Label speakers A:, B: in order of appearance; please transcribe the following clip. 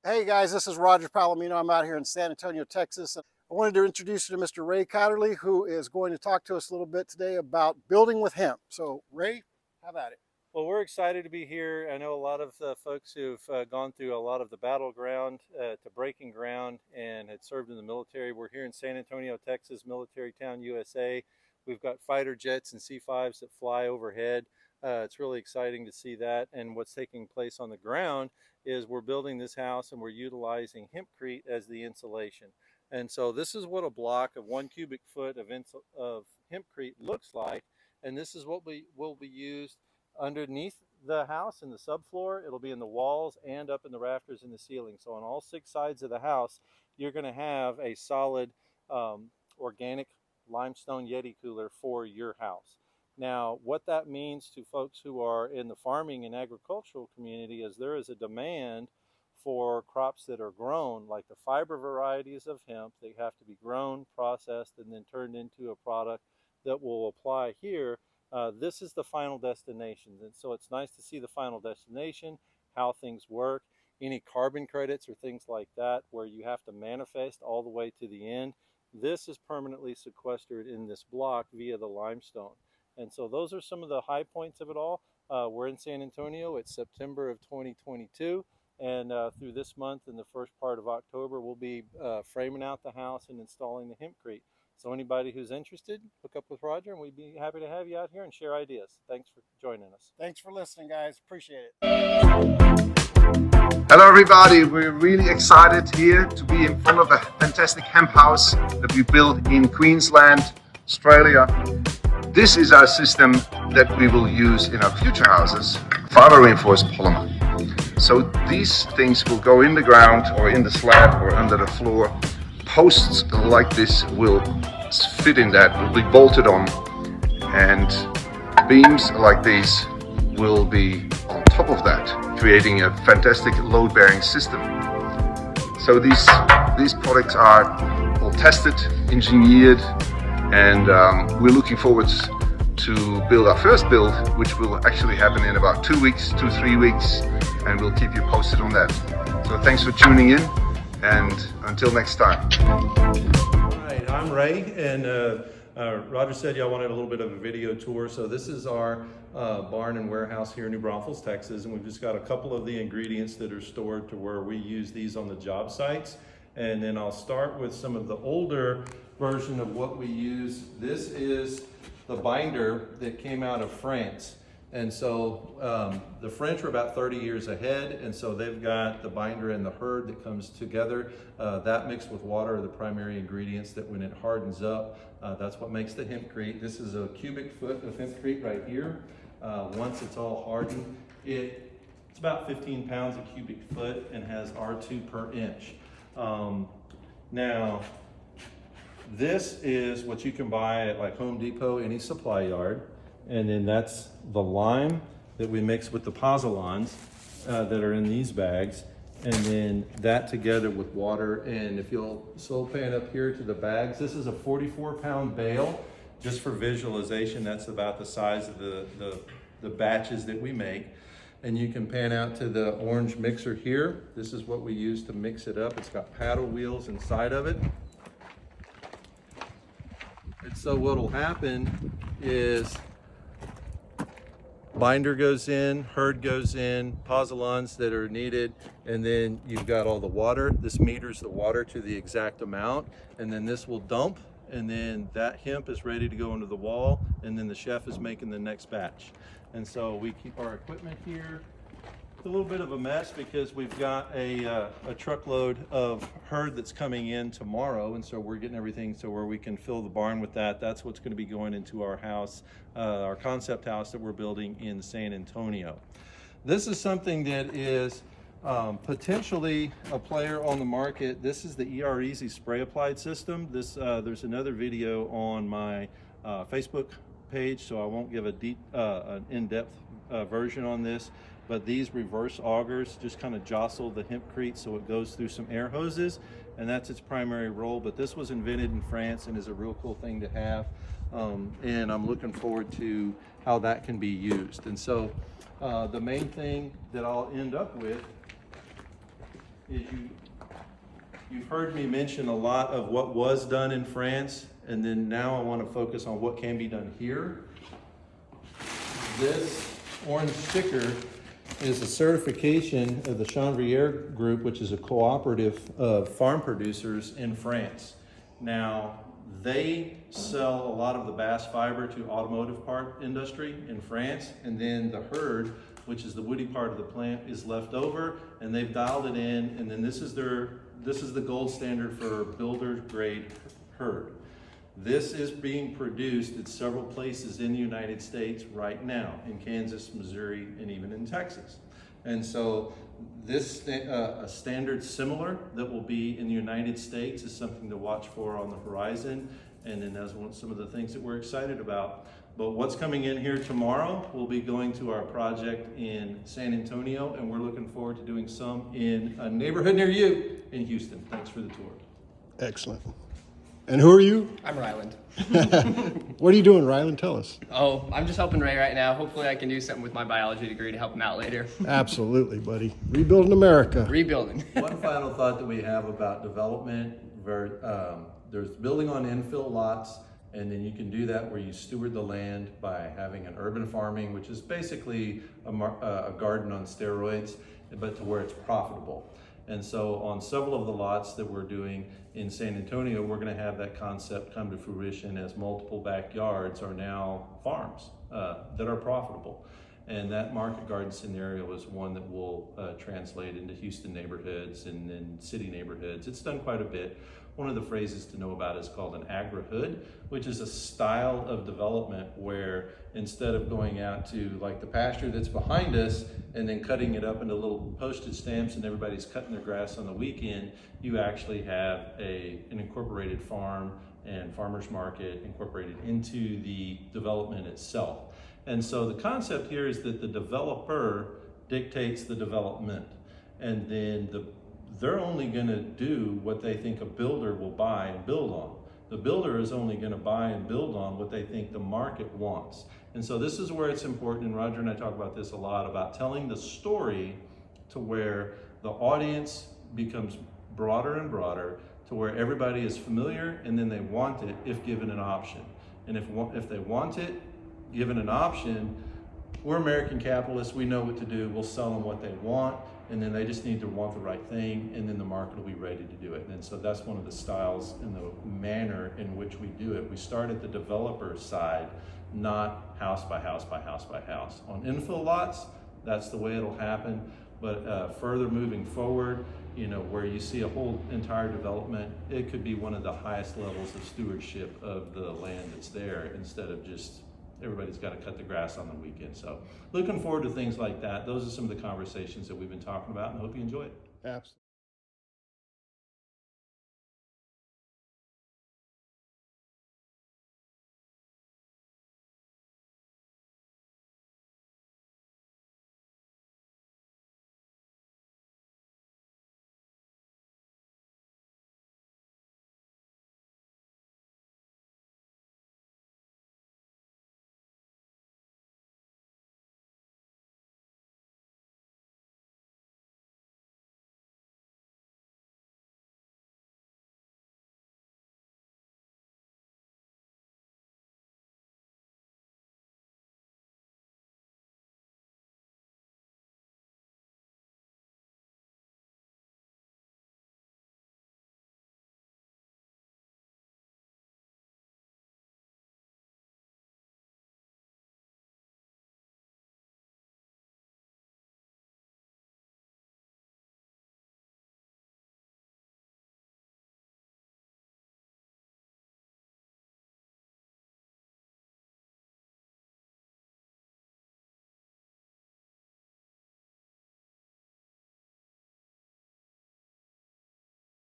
A: Hey guys, this is Roger Palomino. I'm out here in San Antonio, Texas. I wanted to introduce you to Mr. Ray Catterley, who is going to talk to us a little bit today about building with hemp. So Ray, have at it.
B: Well, we're excited to be here. I know a lot of folks who've gone through a lot of the battleground to breaking ground and had served in the military. We're here in San Antonio, Texas, military town, USA. We've got fighter jets and C-5s that fly overhead. It's really exciting to see that. And what's taking place on the ground is we're building this house and we're utilizing hempcrete as the insulation. And so this is what a block of 1 cubic foot of hempcrete looks like. And this is what will be used underneath the house in the subfloor. It'll be in the walls and up in the rafters in the ceiling. So on all 6 sides of the house, you're going to have a solid organic limestone Yeti cooler for your house. Now, what that means to folks who are in the farming and agricultural community is there is a demand for crops that are grown, like the fiber varieties of hemp. They have to be grown, processed, and then turned into a product that will apply here. This is the final destination, and so it's nice to see the final destination, how things work, any carbon credits or things like that where you have to manifest all the way to the end. This is permanently sequestered in this block via the limestone. And so those are some of the high points of it all. We're in San Antonio. It's September of 2022. And through this month and the first part of October, we'll be framing out the house and installing the hempcrete. So anybody who's interested, hook up with Roger and we'd be happy to have you out here and share ideas. Thanks for joining us.
A: Thanks for listening, guys. Appreciate it.
C: Hello everybody, we're really excited here to be in front of a fantastic hemp house that we built in Queensland, Australia. This is our system that we will use in our future houses, fiber reinforced polymer. So these things will go in the ground or in the slab or under the floor. Posts like this will fit in that, will be bolted on, and beams like these will be on top of that, creating a fantastic load-bearing system. So these products are all tested, engineered, and we're looking forward to build our first build, which will actually happen in about 2 weeks, 2-3 weeks, and we'll keep you posted on that. So thanks for tuning in, and until next time.
B: All right, I'm Ray, and Roger said y'all wanted a little bit of a video tour. So this is our barn and warehouse here in New Braunfels, Texas, and we've just got a couple of the ingredients that are stored to where we use these on the job sites. And then I'll start with some of the older version of what we use. This is the binder that came out of France. And so the French are about 30 years ahead, and so they've got the binder and the hurd that comes together. That mixed with water are the primary ingredients that when it hardens up, that's what makes the hempcrete. This is a cubic foot of hempcrete right here. Once it's all hardened, it's about 15 pounds a cubic foot and has R2 per inch. Now, this is what you can buy at like Home Depot, any supply yard. And then that's the lime that we mix with the pozzolans that are in these bags. And then that together with water. And if you'll slow pan up here to the bags, this is a 44-pound bale. Just for visualization, that's about the size of the batches that we make. And you can pan out to the orange mixer here. This is what we use to mix it up. It's got paddle wheels inside of it. And so what'll happen is binder goes in, hurd goes in, pozzolans that are needed, and then you've got all the water. This meters the water to the exact amount, and then this will dump, and then that hemp is ready to go into the wall, and then the chef is making the next batch. And so we keep our equipment here. It's a little bit of a mess because we've got a truckload of hurd that's coming in tomorrow, and so we're getting everything so where we can fill the barn with that. That's what's going to be going into our house, our concept house that we're building in San Antonio. This is something that is potentially a player on the market. This is the ER Easy spray applied system. There's another video on my Facebook page, so I won't give an in-depth version on this. But these reverse augers just kind of jostle the hempcrete so it goes through some air hoses, and that's its primary role. But this was invented in France and is a real cool thing to have, and I'm looking forward to how that can be used. And so the main thing that I'll end up with is you've heard me mention a lot of what was done in France, and then now I want to focus on what can be done here. This orange sticker is a certification of the Chanvrier Group, which is a cooperative of farm producers in France. Now, they sell a lot of the bast fiber to automotive part industry in France, and then the hurd, which is the woody part of the plant, is left over, and they've dialed it in, and then this is the gold standard for builder grade hurd. This is being produced at several places in the United States right now, in Kansas, Missouri, and even in Texas. And so this a standard similar that will be in the United States is something to watch for on the horizon. And then that's some of the things that we're excited about. But what's coming in here tomorrow, we'll be going to our project in San Antonio, and we're looking forward to doing some in a neighborhood near you in Houston. Thanks for the tour.
A: Excellent. And who are you?
D: I'm Ryland.
A: What are you doing, Ryland? Tell us.
D: Oh, I'm just helping Ray right now. Hopefully I can do something with my biology degree to help him out later.
A: Absolutely, buddy. Rebuilding America.
D: Rebuilding.
B: One final thought that we have about development, there's building on infill lots, and then you can do that where you steward the land by having an urban farming, which is basically a garden on steroids, but to where it's profitable. And so on several of the lots that we're doing in San Antonio, we're going to have that concept come to fruition as multiple backyards are now farms that are profitable. And that market garden scenario is one that will translate into Houston neighborhoods and then city neighborhoods. It's done quite a bit. One of the phrases to know about is called an agri-hood, which is a style of development where instead of going out to like the pasture that's behind us and then cutting it up into little postage stamps and everybody's cutting their grass on the weekend, you actually have an incorporated farm and farmers market incorporated into the development itself. And so the concept here is that the developer dictates the development, and then they're only going to do what they think a builder will buy and build on. The builder is only going to buy and build on what they think the market wants. And so this is where it's important, and Roger and I talk about this a lot, about telling the story to where the audience becomes broader and broader, to where everybody is familiar and then they want it if given an option. And if they want it, given an option, we're American capitalists, we know what to do, we'll sell them what they want, and then they just need to want the right thing, and then the market will be ready to do it. And so that's one of the styles and the manner in which we do it. We start at the developer side, not house by house by house by house. On infill lots, that's the way it'll happen, but further moving forward, where you see a whole entire development, it could be one of the highest levels of stewardship of the land that's there, instead of just everybody's got to cut the grass on the weekend. So looking forward to things like that. Those are some of the conversations that we've been talking about, and I hope you enjoy it.
A: Absolutely.